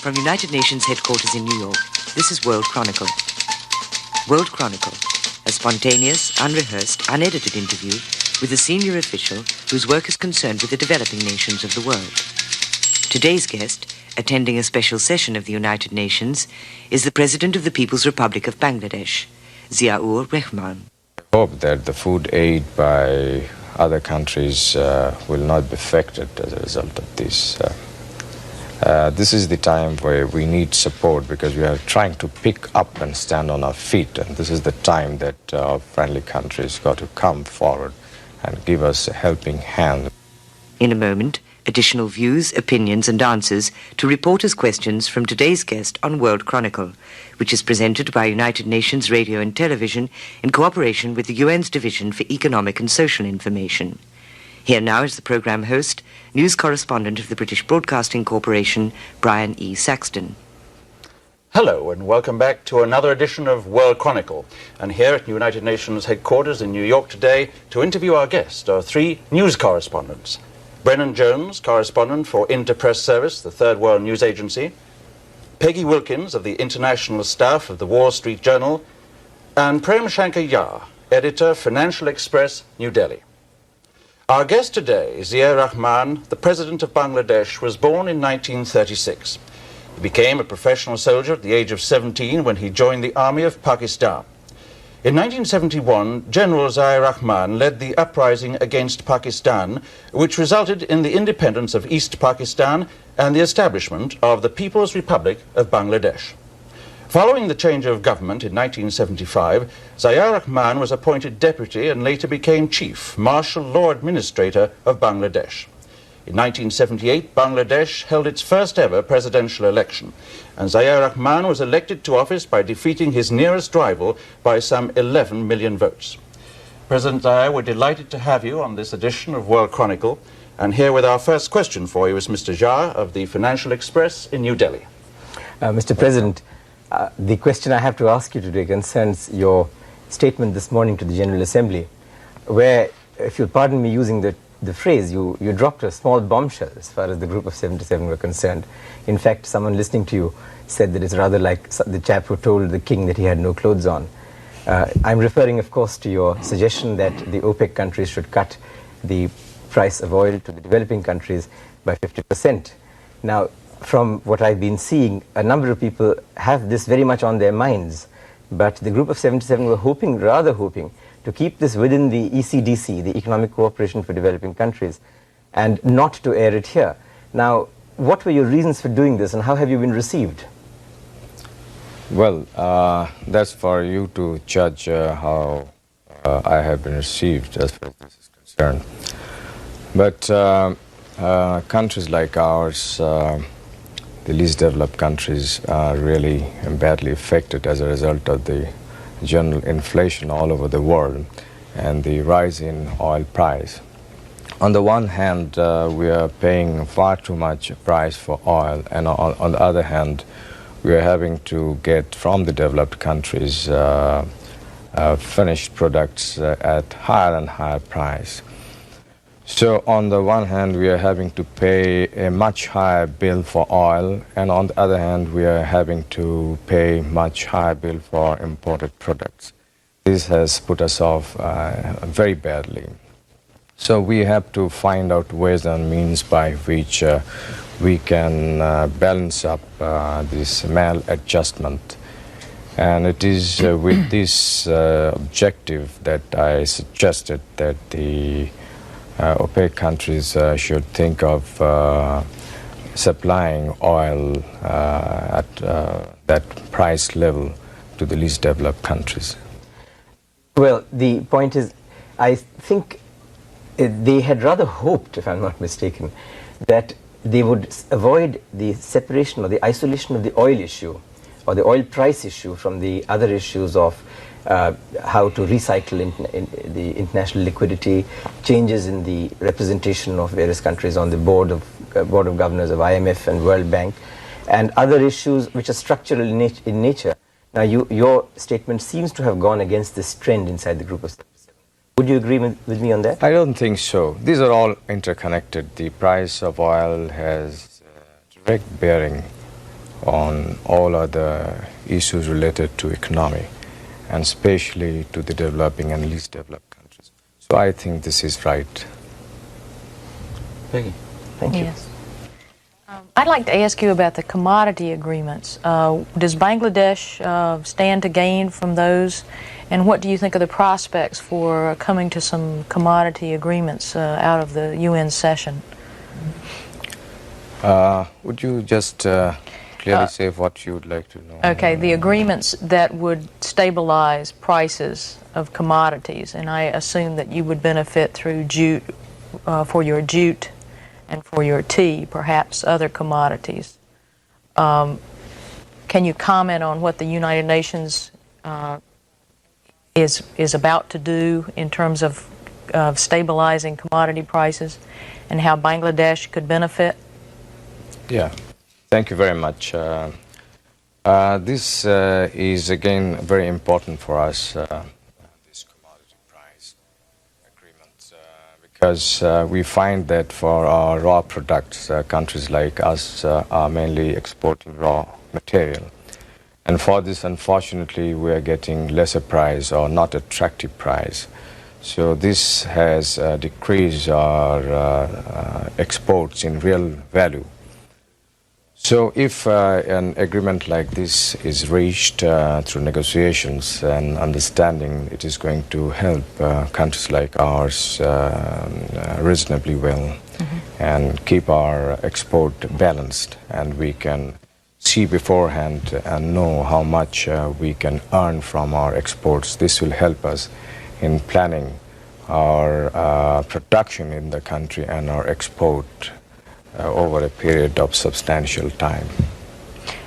From United Nations headquarters in New York, this is World Chronicle. World Chronicle, a spontaneous, unrehearsed, unedited interview with a senior official whose work is concerned with the developing nations of the world. Today's guest, attending a special session of the United Nations, is the President of the People's Republic of Bangladesh, Ziaur Rahman. I hope that the food aid by other countries will not be affected as a result of this. This is the time where we need support because we are trying to pick up and stand on our feet, and this is the time that our friendly countries got to come forward and give us a helping hand. In a moment, additional views, opinions and answers to reporters' questions from today's guest on World Chronicle, which is presented by United Nations Radio and Television in cooperation with the UN's Division for Economic and Social Information. Here now is the programme host, news correspondent of the British Broadcasting Corporation, Brian E. Saxton. Hello and welcome back to another edition of World Chronicle. And here at United Nations headquarters in New York today to interview our guest are three news correspondents. Brennan Jones, correspondent for Interpress Service, the Third World News Agency, Peggy Wilkins of the International Staff of the Wall Street Journal, and Prem Shankar Yar, editor, Financial Express, New Delhi. Our guest today, Ziaur Rahman, the President of Bangladesh, was born in 1936. He became a professional soldier at the age of 17 when he joined the army of Pakistan. In 1971, General Ziaur Rahman led the uprising against Pakistan, which resulted in the independence of East Pakistan and the establishment of the People's Republic of Bangladesh. Following the change of government in 1975, Ziaur Rahman was appointed deputy and later became chief martial law administrator of Bangladesh. In 1978, Bangladesh held its first ever presidential election, and Ziaur Rahman was elected to office by defeating his nearest rival by some 11 million votes. President Ziaur, we're delighted to have you on this edition of World Chronicle, and here with our first question for you is Mr. Yar of the Financial Express in New Delhi. Mr. President, the question I have to ask you today concerns your statement this morning to the General Assembly, where, if you'll pardon me using the phrase, you dropped a small bombshell as far as the Group of 77 were concerned. In fact, someone listening to you said that it's rather like the chap who told the king that he had no clothes on. I'm referring, of course, to your suggestion that the OPEC countries should cut the price of oil to the developing countries by 50%. Now, from what I've been seeing, a number of people have this very much on their minds, but the Group of 77 were rather hoping, to keep this within the ECDC, the Economic Cooperation for Developing Countries, and not to air it here. Now, what were your reasons for doing this, and how have you been received? Well, that's for you to judge how I have been received as far as this is concerned. But countries like ours, the least developed countries, are really badly affected as a result of the general inflation all over the world and the rise in oil price. On the one hand, we are paying far too much price for oil, and on the other hand, we are having to get from the developed countries finished products at higher and higher price. So on the one hand, we are having to pay a much higher bill for oil, and on the other hand, we are having to pay much higher bill for imported products. This has put us off very badly. So we have to find out ways and means by which we can balance up this maladjustment. And it is with this objective that I suggested that the OPEC countries should think of supplying oil at that price level to the least developed countries. Well, the point is, I think they had rather hoped, if I'm not mistaken, that they would avoid the separation or the isolation of the oil issue or the oil price issue from the other issues of how to recycle in the international liquidity, changes in the representation of various countries on the board of governors of IMF and World Bank, and other issues which are structural in nature. Now, your statement seems to have gone against this trend inside the Group of 77. Would you agree with me on that? I don't think so. These are all interconnected. The price of oil has direct bearing on all other issues related to economy, and especially to the developing and least developed countries. So I think this is right. Peggy. Thank you. Yes. I'd like to ask you about the commodity agreements. Does Bangladesh stand to gain from those? And what do you think of the prospects for coming to some commodity agreements out of the UN session? Would you just clearly say what you would like to know? Okay, the agreements that would stabilize prices of commodities, and I assume that you would benefit through jute, for your jute and for your tea, perhaps other commodities. Can you comment on what the United Nations is about to do in terms of stabilizing commodity prices and how Bangladesh could benefit? Yeah, thank you very much. This is again very important for us, this commodity price agreement, because we find that for our raw products, countries like us are mainly exporting raw material. And for this, unfortunately, we are getting lesser price or not attractive price. So this has decreased our exports in real value. So if an agreement like this is reached through negotiations and understanding, it is going to help countries like ours reasonably well and keep our export balanced, and we can see beforehand and know how much we can earn from our exports. This will help us in planning our production in the country and our export over a period of substantial time.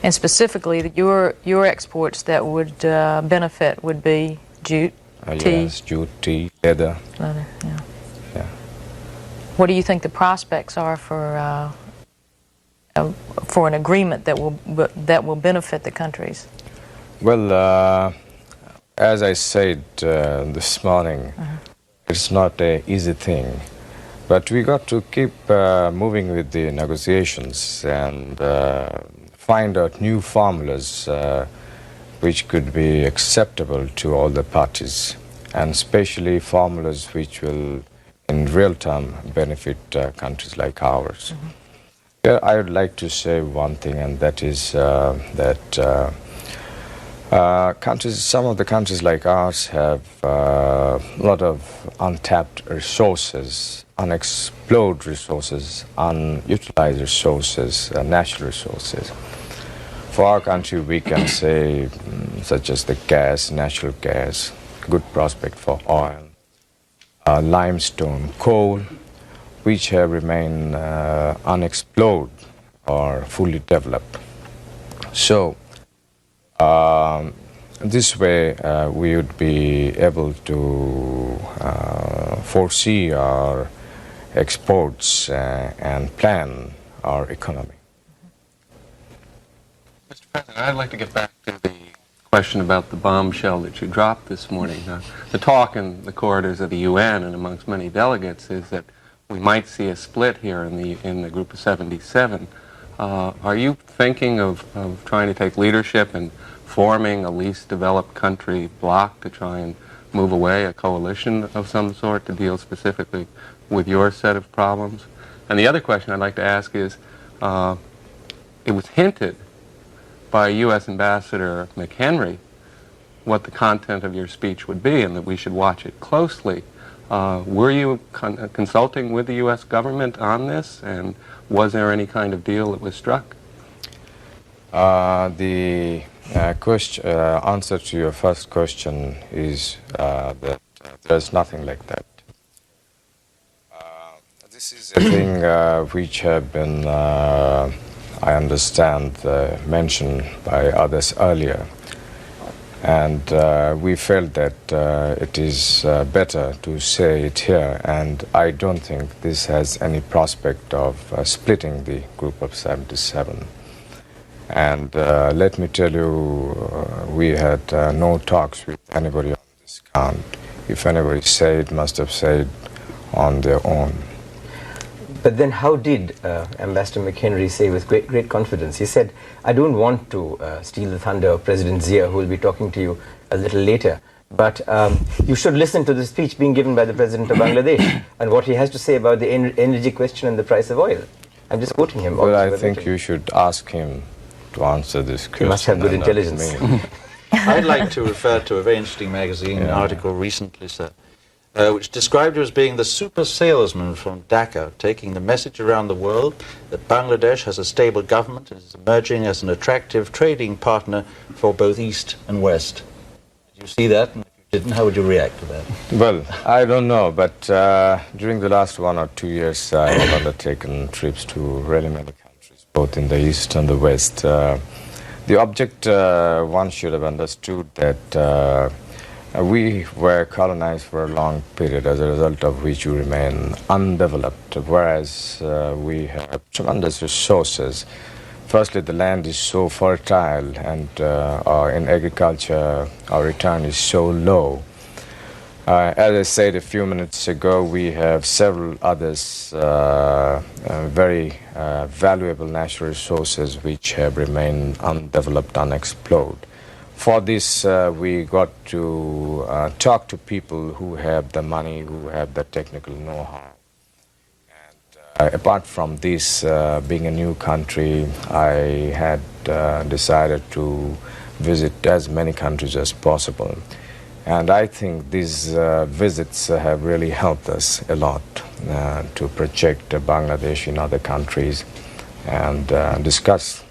And specifically, your exports that would benefit would be jute, tea? Yes, jute, tea, leather. Leather, yeah. Yeah. What do you think the prospects are for an agreement that will benefit the countries? Well, as I said this morning, it's not an easy thing. But we got to keep moving with the negotiations and find out new formulas which could be acceptable to all the parties, and especially formulas which will, in real time, benefit countries like ours. Here, I would like to say one thing, and that is that some of the countries like ours have a lot of untapped resources, unexplored resources, unutilized resources, natural resources. For our country, we can say, such as the gas, natural gas, good prospect for oil, limestone, coal, which have remained unexplored or fully developed. So, this way we would be able to foresee our exports and plan our economy. Mr. President, I'd like to get back to the question about the bombshell that you dropped this morning. The talk in the corridors of the UN and amongst many delegates is that we might see a split here in the Group of 77. Are you thinking of trying to take leadership and forming a least developed country bloc to try and move away, a coalition of some sort to deal specifically with your set of problems? And the other question I'd like to ask is, it was hinted by U.S. Ambassador McHenry what the content of your speech would be and that we should watch it closely. Were you consulting with the U.S. government on this, and was there any kind of deal that was struck? The answer to your first question is that there's nothing like that. This is a thing which have been, I understand, mentioned by others earlier. And we felt that it is better to say it here, and I don't think this has any prospect of splitting the Group of 77. And let me tell you, we had no talks with anybody on this count. If anybody said, must have said on their own. But then how did Ambassador McHenry say with great confidence? He said, I don't want to steal the thunder of President Zia, who will be talking to you a little later, but you should listen to the speech being given by the President of Bangladesh and what he has to say about the energy question and the price of oil. I'm just quoting him. Well, I think you should ask him to answer this question. He must have good intelligence. I'd like to refer to a very interesting magazine article recently, sir, which described you as being the super salesman from Dhaka, taking the message around the world that Bangladesh has a stable government and is emerging as an attractive trading partner for both East and West. Did you see that? And if you didn't, how would you react to that? Well, I don't know, but during the last 1 or 2 years, I have undertaken trips to really many countries, both in the East and the West. The object, one should have understood that we were colonized for a long period, as a result of which we remain undeveloped, whereas we have tremendous resources. Firstly, the land is so fertile, and in agriculture, our return is so low. As I said a few minutes ago, we have several others, very valuable natural resources which have remained undeveloped, unexplored. For this, we got to talk to people who have the money, who have the technical know-how. And apart from this, being a new country, I had decided to visit as many countries as possible. And I think these visits have really helped us a lot to project Bangladesh in other countries and discuss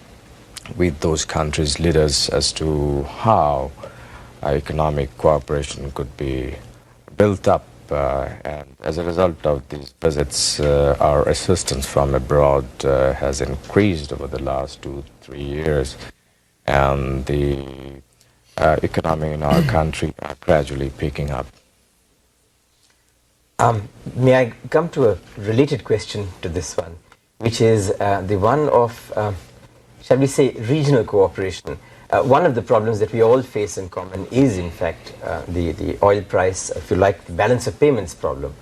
with those countries' leaders as to how economic cooperation could be built up. And as a result of these visits, our assistance from abroad has increased over the last 2-3 years, and the economy in our country are gradually picking up. May I come to a related question to this one, which is the one of, shall we say, regional cooperation. One of the problems that we all face in common is, in fact, the oil price, if you like, the balance of payments problem.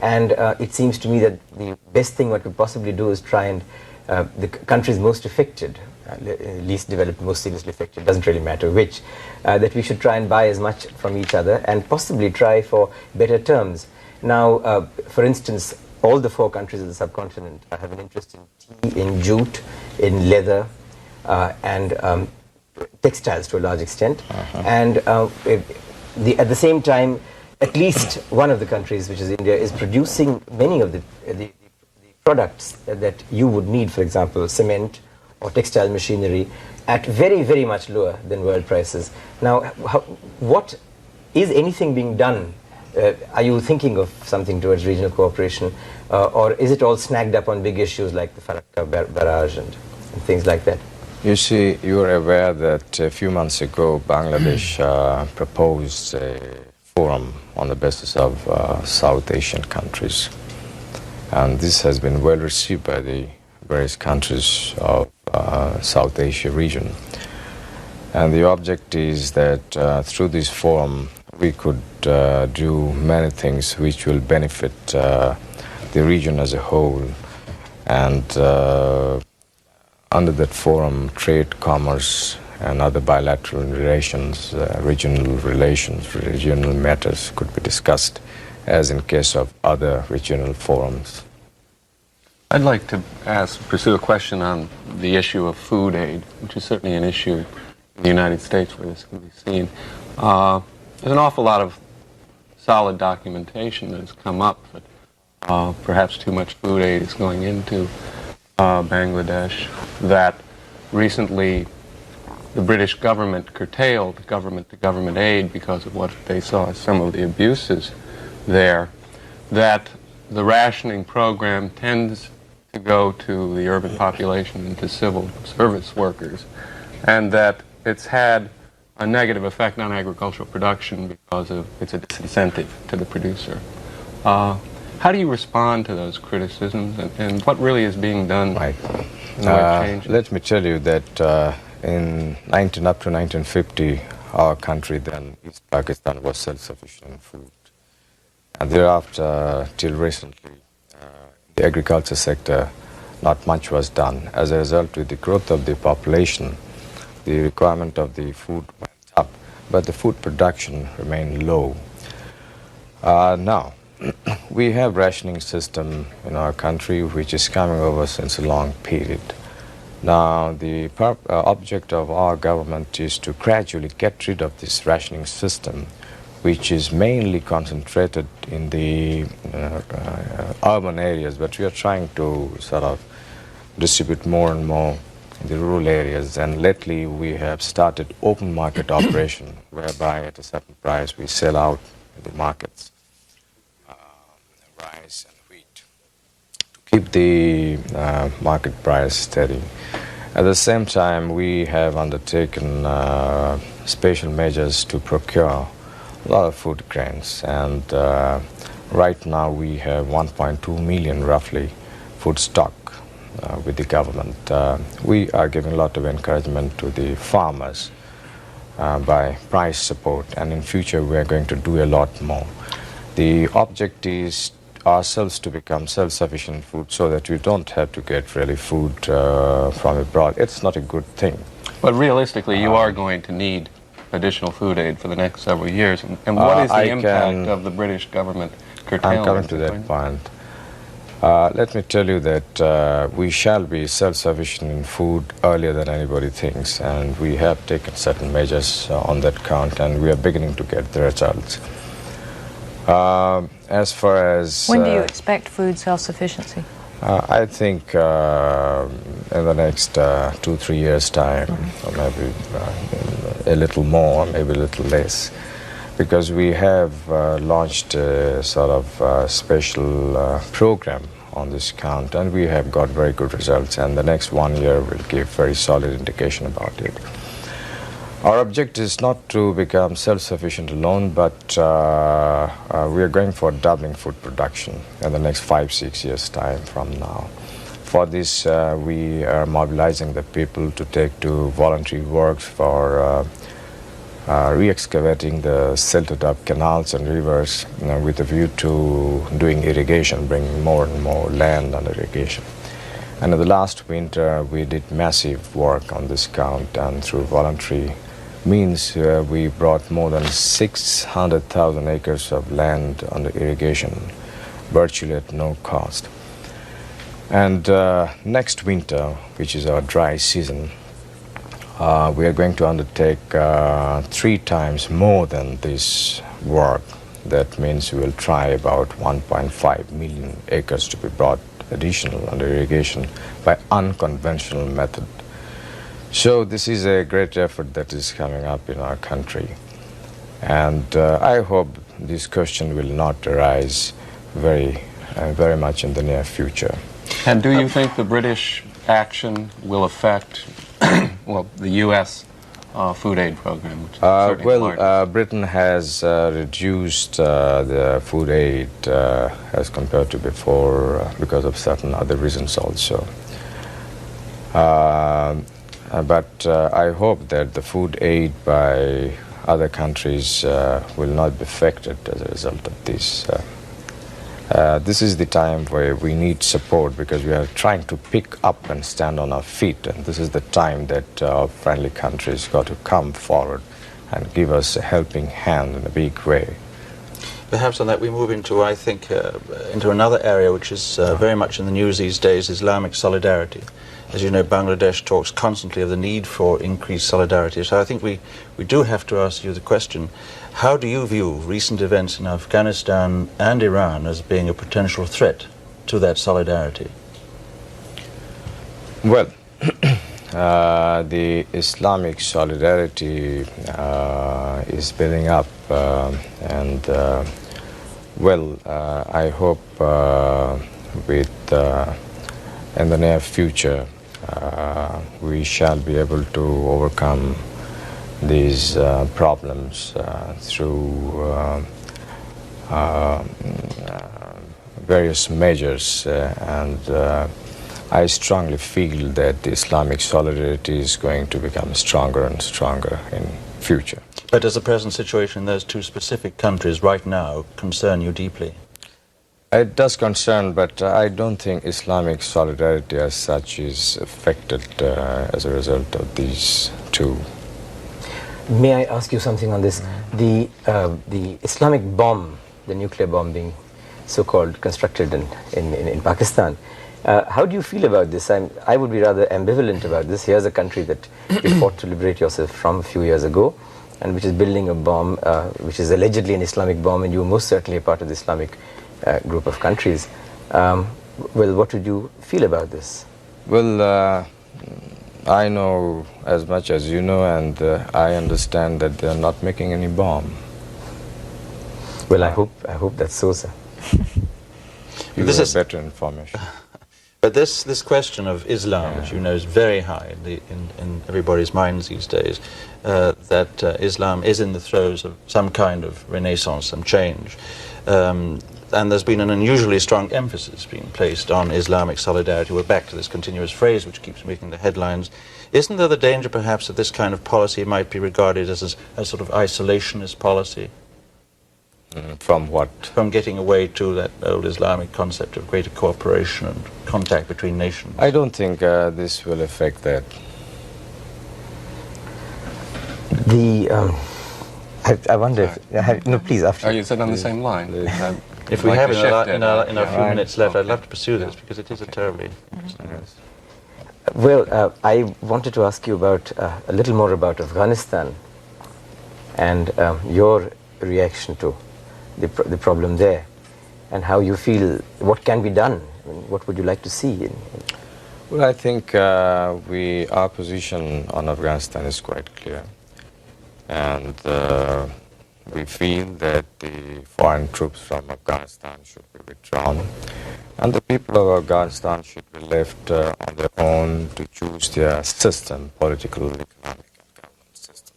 And it seems to me that the best thing what we possibly do is try and the countries most affected, least developed, most seriously affected, doesn't really matter which, that we should try and buy as much from each other and possibly try for better terms. Now, for instance, all the 4 countries of the subcontinent have an interest in tea, in jute, in leather, and textiles to a large extent. And at the same time, at least one of the countries, which is India, is producing many of the products that you would need, for example, cement or textile machinery, at very, very much lower than world prices. Now, what is anything being done? Are you thinking of something towards regional cooperation, or is it all snagged up on big issues like the Farakka barrage and things like that? You see, you're aware that a few months ago, Bangladesh proposed a forum on the basis of South Asian countries. And this has been well received by the various countries of South Asia region. And the object is that through this forum, we could do many things which will benefit the region as a whole. And under that forum, trade, commerce, and other bilateral relations, regional matters could be discussed, as in case of other regional forums. I'd like to pursue a question on the issue of food aid, which is certainly an issue in the United States where this can be seen. There's an awful lot of solid documentation that has come up that perhaps too much food aid is going into Bangladesh, that recently the British government curtailed government-to-government aid because of what they saw as some of the abuses there, that the rationing program tends to go to the urban population and to civil service workers, and that it's had a negative effect on agricultural production because of it's a disincentive to the producer. How do you respond to those criticisms, and what really is being done? Right. Change? Let me tell you that up to 1950, our country then, East Pakistan, was self-sufficient in food. And thereafter, till recently, in the agriculture sector, not much was done. As a result, with the growth of the population, the requirement of the food went up, but the food production remained low. Now, we have rationing system in our country which is coming over since a long period. Now, the object of our government is to gradually get rid of this rationing system, which is mainly concentrated in the urban areas, but we are trying to sort of distribute more and more in the rural areas. And lately we have started open market operation, whereby at a certain price we sell out in the markets rice and wheat to keep the market price steady. At the same time, we have undertaken special measures to procure a lot of food grains, and right now we have 1.2 million roughly food stock with the government. We are giving a lot of encouragement to the farmers by price support, and in future we are going to do a lot more. The object is ourselves to become self-sufficient in food so that we don't have to get really food from abroad. It's not a good thing. But realistically, you are going to need additional food aid for the next several years. And what is the impact of the British government curtailment? I'm coming to that point. Let me tell you that we shall be self-sufficient in food earlier than anybody thinks, and we have taken certain measures on that count, and we are beginning to get the results. As far as... When do you expect food self-sufficiency? I think in the next 2-3 years' time, or maybe a little more, maybe a little less, because we have launched a sort of special program on this count, and we have got very good results, and the next 1 year will give very solid indication about it. Our objective is not to become self-sufficient alone, but we are going for doubling food production in the next 5-6 years' time from now. For this, we are mobilizing the people to take to voluntary works for re-excavating the silted up canals and rivers with a view to doing irrigation, bringing more and more land under irrigation. And in the last winter, we did massive work on this count, and through voluntary means we brought more than 600,000 acres of land under irrigation, virtually at no cost. And next winter, which is our dry season, we are going to undertake 3 times more than this work. That means we will try about 1.5 million acres to be brought additional under irrigation by unconventional method. So this is a great effort that is coming up in our country, and I hope this question will not arise very much in the near future. And do you think the British action will affect well, the U.S. food aid program? Which is well, Britain has reduced the food aid as compared to before because of certain other reasons also. But I hope that the food aid by other countries will not be affected as a result of this. This is the time where we need support, because we are trying to pick up and stand on our feet, and this is the time that our friendly countries got to come forward and give us a helping hand in a big way. Perhaps on that we move into, I think, into another area which is very much in the news these days, Islamic solidarity. As you know, Bangladesh talks constantly of the need for increased solidarity. So I think we do have to ask you the question, how do you view recent events in Afghanistan and Iran as being a potential threat to that solidarity? Well, the Islamic solidarity is building up, and well, I hope in the near future we shall be able to overcome these problems through various measures, and I strongly feel that the Islamic solidarity is going to become stronger and stronger in future. But does the present situation in those 2 specific countries right now concern you deeply? It does concern, but I don't think Islamic solidarity as such is affected as a result of these two. May I ask you something on this? The Islamic bomb, the nuclear bomb being so-called constructed in Pakistan, how do you feel about this? I would be rather ambivalent about this. Here's a country that you fought to liberate yourself from a few years ago, and which is building a bomb, which is allegedly an Islamic bomb, and you are most certainly a part of the Islamic group of countries. Well, what would you feel about this? Well, I know as much as you know, and I understand that they're not making any bomb. Well, I hope that's so, sir. You This have is- better information. But this question of Islam, which you know is very high in everybody's minds these days, that Islam is in the throes of some kind of renaissance, some change. And there's been an unusually strong emphasis being placed on Islamic solidarity. We're back to this continuous phrase which keeps making the headlines. Isn't there the danger perhaps that this kind of policy might be regarded as a sort of isolationist policy? From what? From getting away to that old Islamic concept of greater cooperation and contact between nations? I don't think this will affect that. I wonder if... no, please, after. Are you said on the same line? If we have in our few Yeah. minutes left, I'd love to pursue this because it is a terribly... Yes. Well, I wanted to ask you about a little more about Afghanistan and your reaction to the problem there, and how you feel, what can be done, I mean, what would you like to see? Well, I think our position on Afghanistan is quite clear, and we feel that the foreign troops from Afghanistan should be withdrawn, and the people of Afghanistan should be left on their own to choose their system, political, economic, and government system.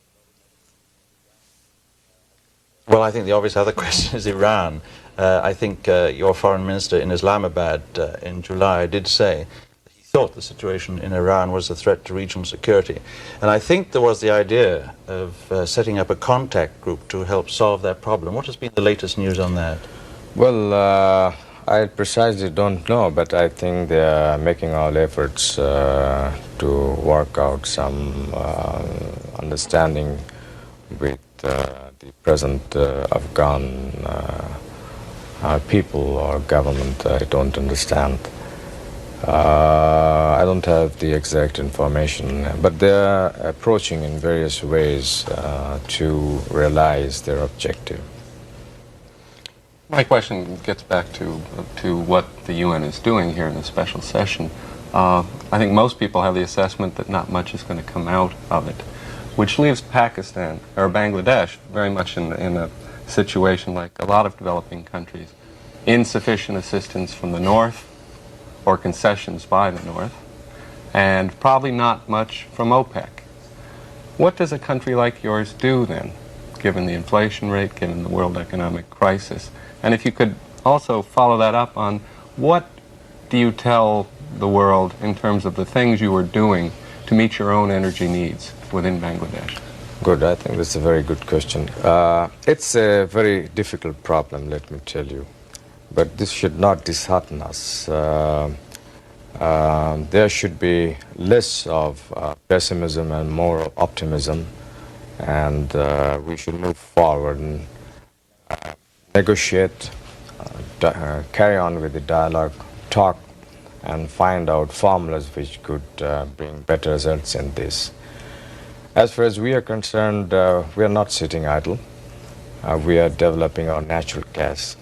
Well, I think the obvious other question is Iran. I think your foreign minister in Islamabad in July did say that he thought the situation in Iran was a threat to regional security. And I think there was the idea of setting up a contact group to help solve that problem. What has been the latest news on that? Well, I precisely don't know, but I think they are making all efforts to work out some understanding with the present Afghan people or government. I don't understand. I don't have the exact information, but they are approaching in various ways to realize their objective. My question gets back to what the UN is doing here in the special session. I think most people have the assessment that not much is going to come out of it, which leaves Pakistan or Bangladesh very much in a situation like a lot of developing countries. Insufficient assistance from the North or concessions by the North, and probably not much from OPEC. What does a country like yours do then, given the inflation rate, given the world economic crisis? And if you could also follow that up on what do you tell the world in terms of the things you are doing to meet your own energy needs within Bangladesh? Good, I think that's a very good question. It's a very difficult problem, let me tell you. But this should not dishearten us. There should be less of pessimism and more optimism, and we should move forward and negotiate, carry on with the dialogue, talk, and find out formulas which could bring better results in this. As far as we are concerned, we are not sitting idle. We are developing our natural gas,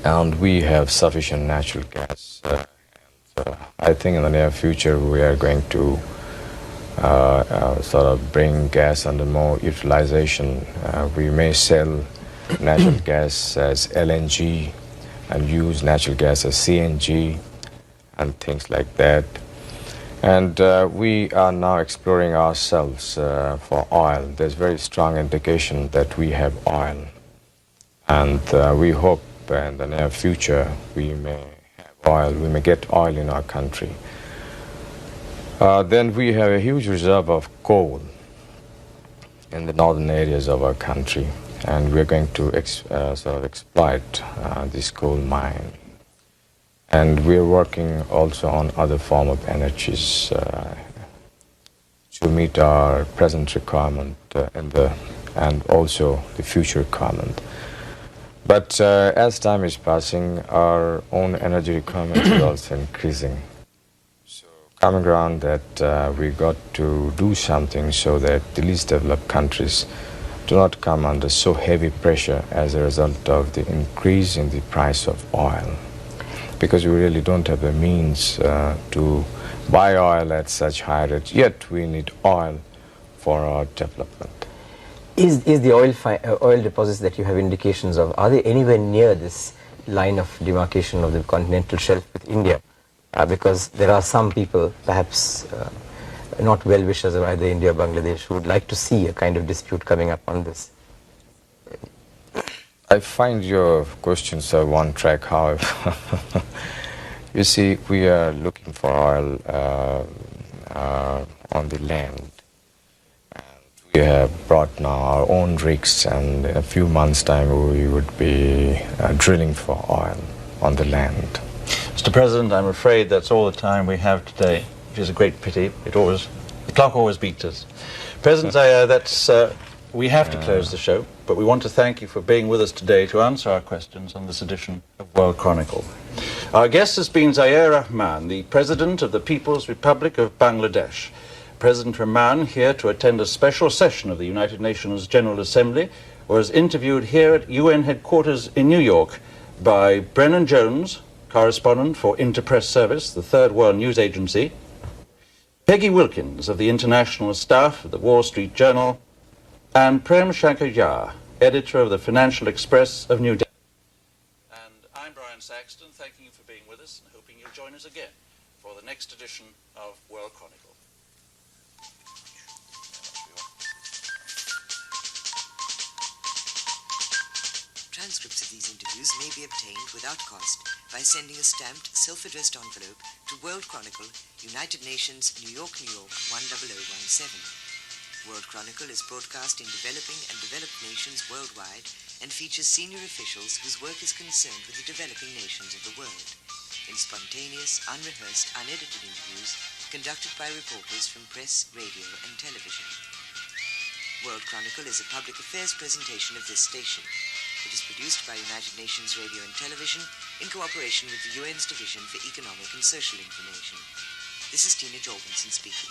and we have sufficient natural gas. I think in the near future we are going to sort of bring gas under more utilization. We may sell natural gas as LNG and use natural gas as CNG and things like that. And we are now exploring ourselves for oil. There's very strong indication that we have oil. And we hope in the near future we may have oil, we may get oil in our country. Then we have a huge reserve of coal in the northern areas of our country. and we're going to sort of exploit this coal mine. And we're working also on other form of energies to meet our present requirement and also the future requirement. But as time is passing, our own energy requirement is also increasing. So coming around that we got to do something so that the least developed countries do not come under so heavy pressure as a result of the increase in the price of oil. Because we really don't have the means to buy oil at such high rates, yet we need oil for our development. Is the oil deposits that you have indications of, are they anywhere near this line of demarcation of the continental shelf with India? Because there are some people, perhaps not well-wishers of either India or Bangladesh, who would like to see a kind of dispute coming up on this. I find your questions are one track, however. You see, we are looking for oil on the land. We have brought now our own rigs, and in a few months' time we would be drilling for oil on the land. Mr. President, I'm afraid that's all the time we have today, which is a great pity. The clock always beats us. President Zayer, we have to close the show, but we want to thank you for being with us today to answer our questions on this edition of World Chronicle. Our guest has been Zayer Rahman, the President of the People's Republic of Bangladesh. President Rahman, here to attend a special session of the United Nations General Assembly, was interviewed here at UN headquarters in New York by Brennan Jones, correspondent for Interpress Service, the Third World News Agency, Peggy Wilkins of the International Staff of the Wall Street Journal, and Prem Shankar Jha, editor of the Financial Express of New Delhi. And I'm Brian Saxton, thanking you for being with us and hoping you'll join us again for the next edition of World Chronicle. Transcripts of these interviews may be obtained without cost by sending a stamped, self-addressed envelope to World Chronicle, United Nations, New York, 10017. World Chronicle is broadcast in developing and developed nations worldwide and features senior officials whose work is concerned with the developing nations of the world, in spontaneous, unrehearsed, unedited interviews conducted by reporters from press, radio, and television. World Chronicle is a public affairs presentation of this station. It is produced by United Nations Radio and Television in cooperation with the UN's Division for Economic and Social Information. This is Tina Jorgensen speaking.